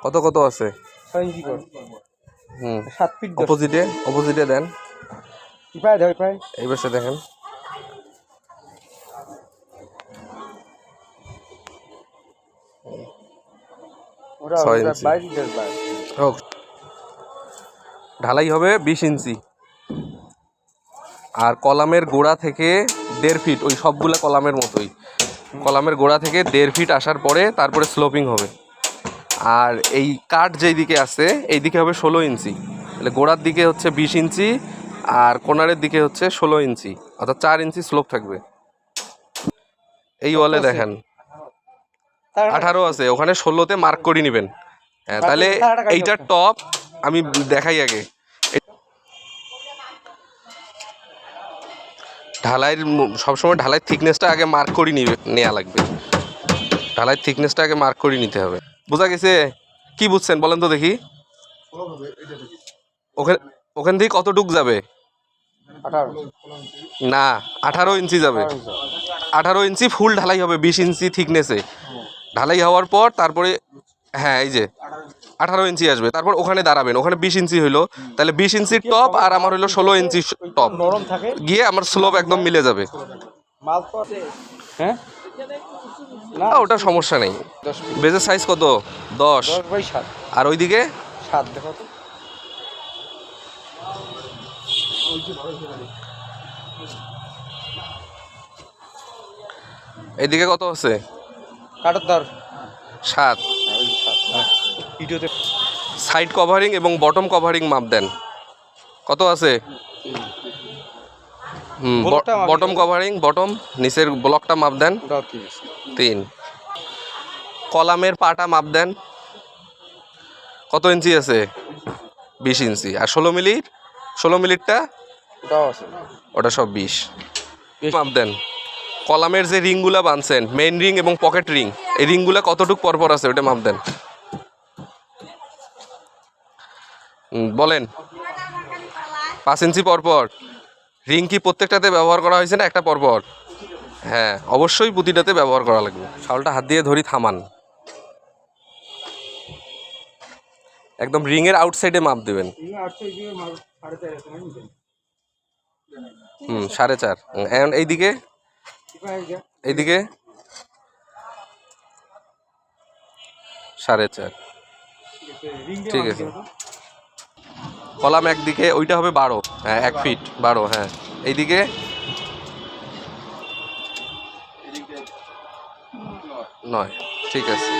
কত কত আছে? 6 ইঞ্চি কর। 7 ফিট। অপোজিটে দেন। এই পাশে দেখেন। ঢালাই হবে 20 ইঞ্চি। আর কলামের গোড়া থেকে 1.5 ফিট, ওই সবগুলা কলামের মতোই, কলামের গোড়া থেকে 1.5 ফিট আসার পরে তারপরে স্লোপিং হবে। আর এই কাঠ যেই দিকে আছে এই দিকে হবে 16 ইঞ্চি, তাহলে গোড়ার দিকে হচ্ছে 20 ইঞ্চি আর কোনারের দিকে হচ্ছে 16 ইঞ্চি, অর্থাৎ 4 ইঞ্চি স্লোপ থাকবে। এই ওয়ালে দেখেন 18 আছে, ওখানে 16তে মার্ক করে নেবেন। হ্যাঁ, তাহলে এইটার টপ আমি দেখাই আগে। ঢালাইয়ের সবসময় ঢালাইয়ের থিকনেসটা আগে মার্ক করে নেওয়া লাগবে। ঢালাইয়ের থিকনেসটা আগে মার্ক করে নিতে হবে। বোঝা গেছে? কি বুঝছেন বলেন তো দেখি। ওখান থেকে কতটুক যাবে? না, 18 ইঞ্চি যাবে। 18 ইঞ্চি ফুল ঢালাই হবে 20 ইঞ্চি থিকনেসে। ঢালাই হওয়ার পর তারপরে হ্যাঁ এই যে 18 ইঞ্চি আসবে, তারপর ওখানে দাঁড়াবেন। ওখানে 20 ইঞ্চি হইলো, তাহলে 20 ইঞ্চির টপ আর আমার হইলো 16 ইঞ্চি টপ গিয়ে আমার স্লোপ একদম মিলে যাবে। হ্যাঁ, ওটা সমস্যা নেই। বেজের সাইজ কত? 10 বাই 7। আর ওইদিকে 7 দেখো তো। এইদিকে কত আছে? কাটার দর 7। ভিডিওতে সাইড কভারিং এবং বটম কভারিং মাপ দেন। কত আছে? বটম কভারিং, বটম নিচের ব্লকটা মাপ দেন 3। কলামের পাটা মাপ দেন। কত ইঞ্চি আছে? 20 ইঞ্চি। আর 16 মিলিরটা ওটা সব 20 মাপ দেন। কলামের যে রিংগুলা বানছেন, মেইন রিং এবং পকেট রিং, এই রিংগুলা কতটুক পরপর আছে ওটা মাপ দেন। বলেন। 5 ইঞ্চি পরপর। রিং কি প্রত্যেকটাতে ব্যবহার করা হয়েছে না একটা পরপর? হ্যাঁ, অবশ্যই প্রতিটাতে ব্যবহার করা লাগবে। শাওলটা হাত দিয়ে ধরি, থামান। একদম রিংয়ের আউটসাইডে মাপ দেবেন। 4.5। এখন এইদিকে 4.5। ঠিক আছে। কলাম একদিকে ওইটা হবে 12, হ্যাঁ 1 ফিট 12। হ্যাঁ, এইদিকে 9। ঠিক আছে।